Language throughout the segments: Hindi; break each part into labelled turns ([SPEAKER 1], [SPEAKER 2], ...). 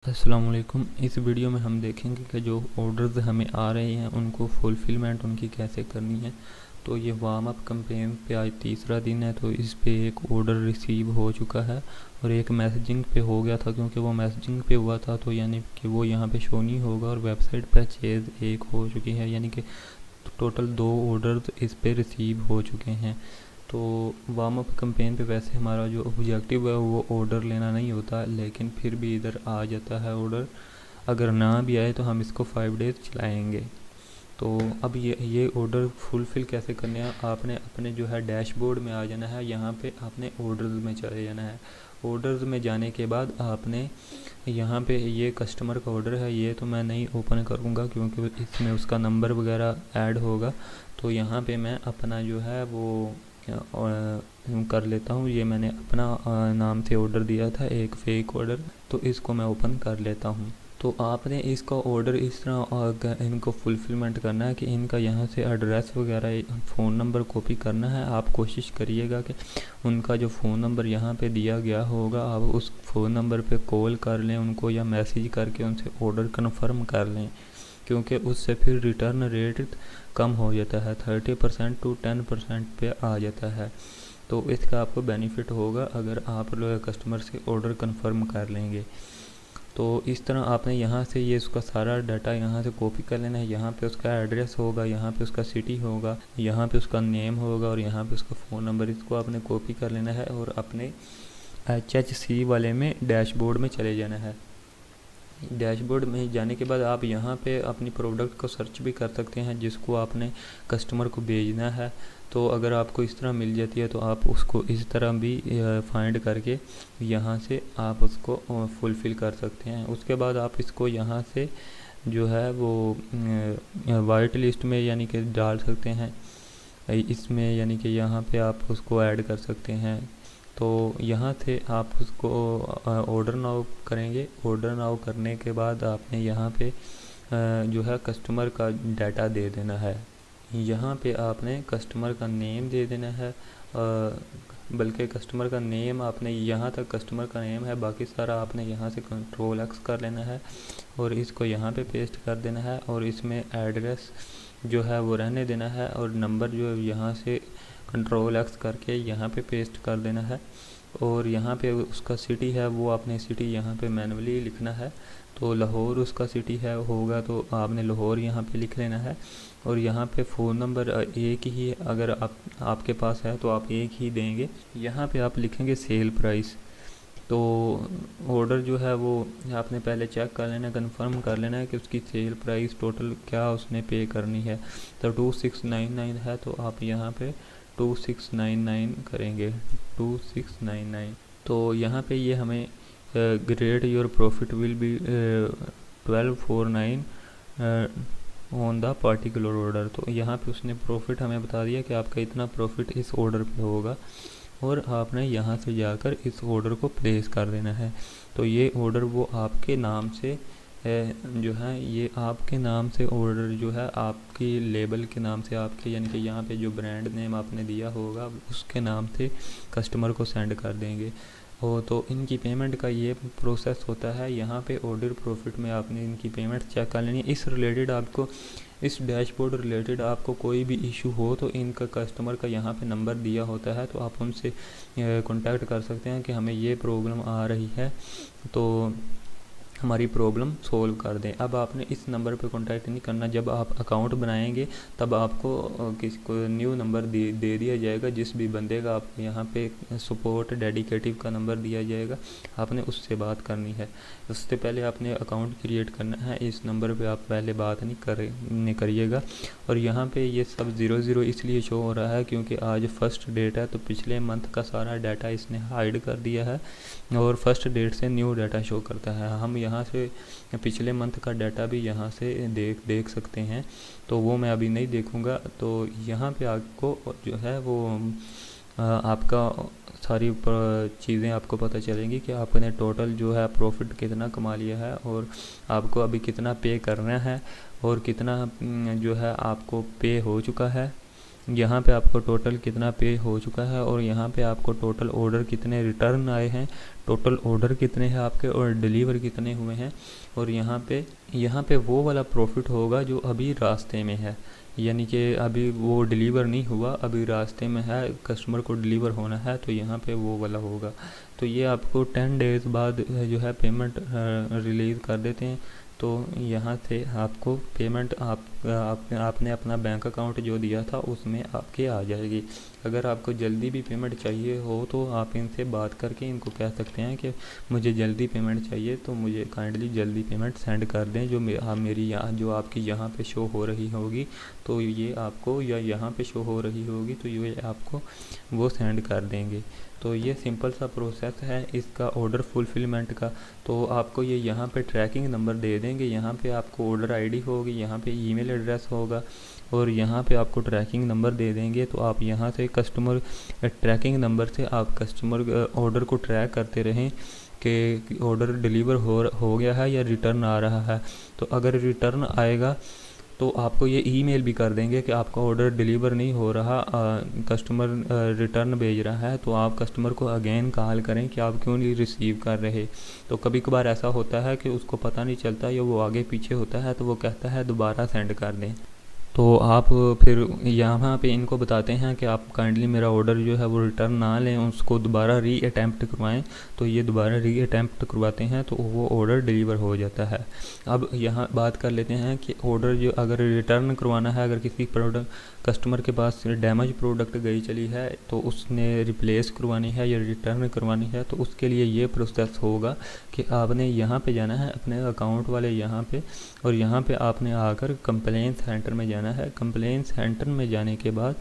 [SPEAKER 1] अस्सलाम वालेकुम। इस वीडियो में हम देखेंगे कि जो ऑर्डर्स हमें आ रहे हैं उनको फुलफ़िलमेंट उनकी कैसे करनी है। तो ये वार्म अप कैंपेन पे आज तीसरा दिन है। तो इस पे एक ऑर्डर रिसीव हो चुका है और एक मैसेजिंग पे हो गया था, क्योंकि वो मैसेजिंग पे हुआ था तो यानी कि वो यहाँ पे शो नहीं होगा। और वेबसाइट पे चेज़ एक हो चुकी है, यानी कि टोटल 2 ऑर्डर्स इस पे रिसीव हो चुके हैं। तो वार्म अप कैंपेन पे वैसे हमारा जो ऑब्जेक्टिव है वो ऑर्डर लेना नहीं होता, लेकिन फिर भी इधर आ जाता है ऑर्डर। अगर ना भी आए तो हम इसको 5 डेज़ चलाएंगे। तो अब ये ऑर्डर फुलफ़िल कैसे करने हैं, आपने अपने जो है डैशबोर्ड में आ जाना है। यहाँ पे आपने ऑर्डर्स में चले जाना है। ऑर्डर्स में जाने के बाद आपने यहाँ पे ये कस्टमर का ऑर्डर है, ये तो मैं नहीं ओपन करूँगा क्योंकि इसमें उसका नंबर वगैरह ऐड होगा। तो यहाँ पे मैं अपना जो है वो कर लेता हूँ। ये मैंने अपना नाम से ऑर्डर दिया था, एक फ़ेक ऑर्डर, तो इसको मैं ओपन कर लेता हूँ। तो आपने इसका ऑर्डर इस तरह इनको फुलफ़िलमेंट करना है कि इनका यहाँ से एड्रेस वगैरह फ़ोन नंबर कॉपी करना है। आप कोशिश करिएगा कि उनका जो फ़ोन नंबर यहाँ पे दिया गया होगा आप उस फ़ोन नंबर पे कॉल कर लें उनको, या मैसेज करके उनसे ऑर्डर कन्फर्म कर लें, क्योंकि उससे फिर रिटर्न रेट कम हो जाता है, 30% टू 10% पे आ जाता है। तो इसका आपको बेनिफिट होगा अगर आप लोग कस्टमर से ऑर्डर कंफर्म कर लेंगे। तो इस तरह आपने यहाँ से ये उसका सारा डाटा यहाँ से कॉपी कर लेना है। यहाँ पे उसका एड्रेस होगा, यहाँ पे उसका सिटी होगा, यहाँ पे उसका नेम होगा और यहाँ पे उसका फ़ोन नंबर। इसको आपने कॉपी कर लेना है और अपने HHC वाले में डैशबोर्ड में चले जाना है। डैशबोर्ड में जाने के बाद आप यहाँ पे अपनी प्रोडक्ट को सर्च भी कर सकते हैं जिसको आपने कस्टमर को भेजना है। तो अगर आपको इस तरह मिल जाती है तो आप उसको इस तरह भी फाइंड करके यहाँ से आप उसको फुलफ़िल कर सकते हैं। उसके बाद आप इसको यहाँ से जो है वो वाइट लिस्ट में यानी कि डाल सकते हैं इसमें, यानी कि यहाँ पे आप उसको ऐड कर सकते हैं। तो यहाँ से आप उसको ऑर्डर नाउ करेंगे। ऑर्डर नाउ करने के बाद आपने यहाँ पे जो है कस्टमर का डाटा दे देना है। यहाँ पे आपने कस्टमर का नेम दे देना है, बल्कि कस्टमर का नेम आपने यहाँ तक कस्टमर का नेम है, बाकी सारा आपने यहाँ से Ctrl+X कर लेना है और इसको यहाँ पे पेस्ट कर देना है। और इसमें एड्रेस जो है वो रहने देना है और नंबर जो यहाँ से Ctrl+X करके यहाँ पे पेस्ट कर देना है। और यहाँ पे उसका सिटी है वो आपने सिटी यहाँ पे मैनुअली लिखना है। तो लाहौर उसका सिटी है होगा तो आपने लाहौर यहाँ पे लिख लेना है। और यहाँ पे फ़ोन नंबर एक ही अगर आपके पास है तो आप एक ही देंगे। यहाँ पे आप लिखेंगे सेल प्राइस। तो ऑर्डर जो है वो आपने पहले चेक कर लेना, कंफर्म कर लेना है कि उसकी सेल प्राइस टोटल क्या उसने पे करनी है। तो 2699 है तो आप यहाँ पे 2699 करेंगे, 2699। तो यहाँ पे ये हमें grade your profit will be 1249 on the particular order. तो यहाँ पे उसने प्रॉफिट हमें बता दिया कि आपका इतना प्रॉफिट इस ऑर्डर पे होगा और आपने यहाँ से जाकर इस ऑर्डर को प्लेस कर देना है। तो ये ऑर्डर वो आपके नाम से जो है ये आपके नाम से ऑर्डर जो है आपकी लेबल के नाम से आपके, यानी कि यहाँ पे जो ब्रांड नेम आपने दिया होगा उसके नाम से कस्टमर को सेंड कर देंगे। और तो इनकी पेमेंट का ये प्रोसेस होता है। यहाँ पे ऑर्डर प्रॉफिट में आपने इनकी पेमेंट चेक कर लेनी है। इस रिलेटेड आपको इस डैशबोर्ड रिलेटेड आपको कोई भी इशू हो तो इनका कस्टमर का यहाँ पे नंबर दिया होता है, तो आप उनसे कांटेक्ट कर सकते हैं कि हमें ये प्रॉब्लम आ रही है तो हमारी प्रॉब्लम सोल्व कर दें। अब आपने इस नंबर पे कांटेक्ट नहीं करना। जब आप अकाउंट बनाएंगे तब आपको किसी को न्यू नंबर दे दिया जाएगा, जिस भी बंदे का आपको यहाँ पे सपोर्ट डेडिकेटिव का नंबर दिया जाएगा, आपने उससे बात करनी है। उससे पहले आपने अकाउंट क्रिएट करना है। इस नंबर पे आप पहले बात नहीं करिएगा। और यहाँ पे ये सब 00 इसलिए शो हो रहा है क्योंकि आज फर्स्ट डेट है, तो पिछले मंथ का सारा डाटा इसने हाइड कर दिया है और फर्स्ट डेट से न्यू डाटा शो करता है। हम यहाँ से पिछले मंथ का डाटा भी यहाँ से देख सकते हैं, तो वो मैं अभी नहीं देखूँगा। तो यहाँ पे आपको जो है वो आपका सारी चीज़ें आपको पता चलेंगी कि आपने टोटल जो है प्रॉफिट कितना कमा लिया है और आपको अभी कितना पे करना है और कितना जो है आपको पे हो चुका है। यहाँ पे आपको टोटल कितना पे हो चुका है और यहाँ पे आपको टोटल ऑर्डर कितने रिटर्न आए हैं, टोटल ऑर्डर कितने हैं आपके और डिलीवर कितने हुए हैं। और यहाँ पे वो वाला प्रॉफिट होगा जो अभी रास्ते में है, यानी कि अभी वो डिलीवर नहीं हुआ, अभी रास्ते में है, कस्टमर को डिलीवर होना है, तो यहाँ पे वो वाला होगा। तो ये आपको 10 डेज़ बाद जो है पेमेंट रिलीज़ कर देते हैं। तो यहाँ से आपको पेमेंट आपने अपना बैंक अकाउंट जो दिया था उसमें आपके आ जाएगी। अगर आपको जल्दी भी पेमेंट चाहिए हो तो आप इनसे बात करके इनको कह सकते हैं कि मुझे जल्दी पेमेंट चाहिए, तो मुझे काइंडली जल्दी पेमेंट सेंड कर दें, जो मेरी यहाँ जो आपकी यहाँ पे शो हो रही होगी तो ये आपको, या यहाँ पे शो हो रही होगी तो ये आपको वो सेंड कर देंगे। तो ये सिंपल सा प्रोसेस है इसका ऑर्डर फुलफिलमेंट का। तो आपको ये यहाँ पे ट्रैकिंग नंबर दे देंगे, यहाँ पे आपको ऑर्डर आईडी होगी, यहाँ पे ईमेल एड्रेस होगा और यहाँ पे आपको ट्रैकिंग नंबर दे देंगे। तो आप यहाँ से कस्टमर ट्रैकिंग नंबर से आप कस्टमर ऑर्डर को ट्रैक करते रहें कि ऑर्डर डिलीवर हो गया है या रिटर्न आ रहा है। तो अगर रिटर्न आएगा तो आपको ये ईमेल भी कर देंगे कि आपका ऑर्डर डिलीवर नहीं हो रहा, कस्टमर रिटर्न भेज रहा है, तो आप कस्टमर को अगेन कॉल करें कि आप क्यों नहीं रिसीव कर रहे। तो कभी कभार ऐसा होता है कि उसको पता नहीं चलता या वो आगे पीछे होता है, तो वो कहता है दोबारा सेंड कर दें। तो आप फिर यहाँ पे इनको बताते हैं कि आप काइंडली मेरा ऑर्डर जो है वो रिटर्न ना लें, उसको दोबारा री अटैम्प्ट करवाएं। तो ये दोबारा री अटैम्प्ट करवाते हैं तो वो ऑर्डर डिलीवर हो जाता है। अब यहाँ बात कर लेते हैं कि ऑर्डर जो अगर रिटर्न करवाना है, अगर किसी प्रोडक्ट कस्टमर के पास डैमेज प्रोडक्ट गई चली है तो उसने रिप्लेस करवानी है या रिटर्न करवानी है, तो उसके लिए ये प्रोसेस होगा कि आपने यहाँ पे जाना है अपने अकाउंट वाले यहाँ पे, और यहाँ पे आपने आकर कंप्लेन सेंटर में जाना है। कंप्लेन सेंटर में जाने के बाद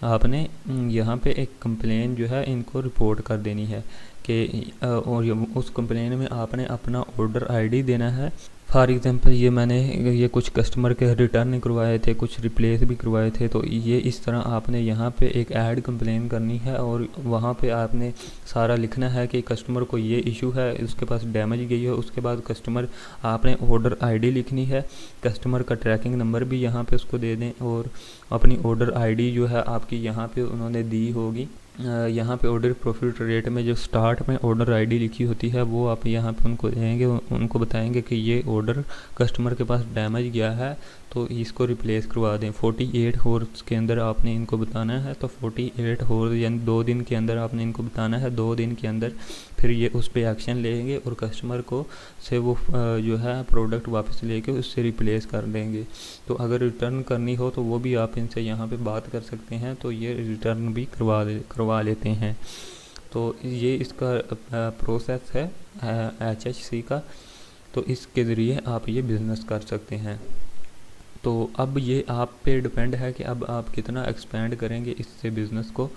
[SPEAKER 1] आपने यहाँ पे एक कंप्लेन जो है इनको रिपोर्ट कर देनी है कि और उस कंप्लेन में आपने अपना ऑर्डर आईडी देना है। फॉर एग्ज़ाम्पल ये कुछ कस्टमर के रिटर्न करवाए थे, कुछ रिप्लेस भी करवाए थे, तो ये इस तरह आपने यहाँ पे एक ऐड कंप्लेन करनी है और वहाँ पे आपने सारा लिखना है कि कस्टमर को ये इशू है, उसके पास डैमेज गई है। उसके बाद कस्टमर आपने ऑर्डर आईडी लिखनी है, कस्टमर का ट्रैकिंग नंबर भी यहाँ पे उसको दे दें और अपनी ऑर्डर आईडी जो है आपकी यहाँ पे उन्होंने दी होगी। यहाँ पे ऑर्डर प्रॉफिट रेट में जो स्टार्ट में ऑर्डर आईडी लिखी होती है वो आप यहाँ पे उनको देंगे, उनको बताएंगे कि ये ऑर्डर कस्टमर के पास डैमेज गया है तो इसको रिप्लेस करवा दें। 48 हॉर्स के अंदर आपने इनको बताना है, तो 48 हॉर्स यानी 2 दिन के अंदर आपने इनको बताना है। 2 दिन के अंदर फिर ये उस पर एक्शन लेंगे और कस्टमर को से वो जो है प्रोडक्ट वापस लेके उससे रिप्लेस कर देंगे। तो अगर रिटर्न करनी हो तो वो भी आप इनसे यहाँ पे बात कर सकते हैं, तो ये रिटर्न भी करवा लेते हैं। तो ये इसका प्रोसेस है HHC का, तो इसके ज़रिए आप ये बिज़नेस कर सकते हैं। तो अब ये आप पे डिपेंड है कि अब आप कितना एक्सपेंड करेंगे इससे बिज़नेस को।